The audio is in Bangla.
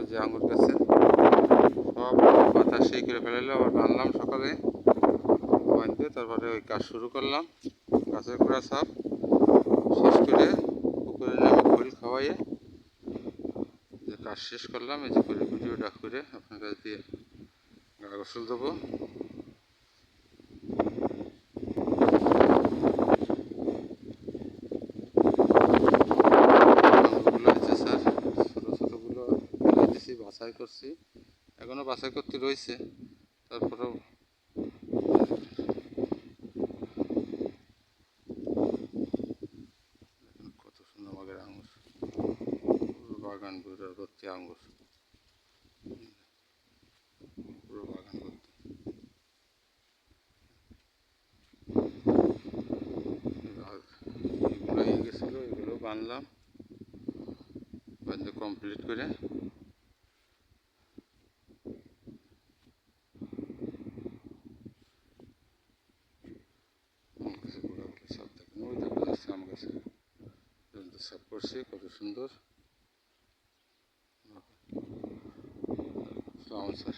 যে আঙুর গাছে সব পাতা সেই করে ফেলাইলো। আবার বানলাম সকালে, বাঁধতে তারপরে ওই কাজ শুরু করলাম। গাছের গোড়া সাপ শেষ করে পুকুরে নামে খোল খাওয়াইয়ে যে কাজ শেষ করলাম। এই যে করে ভিডিওটা করে আপনার কাছে দিয়ে গা গোসল দেবো। আঙুরগুলো হচ্ছে স্যার ছোটো ছোটোগুলো দিয়েছি, বাছাই করছি, এখনও বাছাই করতে রয়েছে। তারপরেও কত সুন্দর মাগের আঙুর, বাগান পুরো ভর্তি আঙুর, পুরো বাগান ভর্তি। এগুলো হয়ে গেছিলো, এগুলো বানলাম, বাঁধতে কমপ্লিট করে সব দেখেন ওই দেখা যাচ্ছে আম গাছে সাফ করছি কত সুন্দর। স্যার